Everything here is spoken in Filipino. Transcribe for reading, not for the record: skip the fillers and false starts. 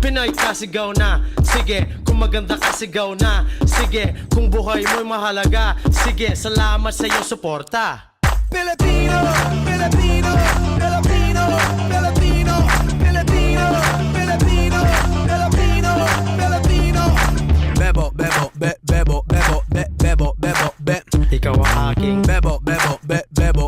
Pinoy ka, sigaw na. Sige, kung maganda ka, sigaw na. Sige, kung buhay mo'y mahalaga. Sige, salamat sa iyong suporta. Filipino, Filipino, Filipino, Filipino, Filipino, Filipino, Filipino, Filipino. Bebo, bebo, bebo, bebo, bebo, bebo, be. Ikaw ang aking Bebo, bebo, bebo,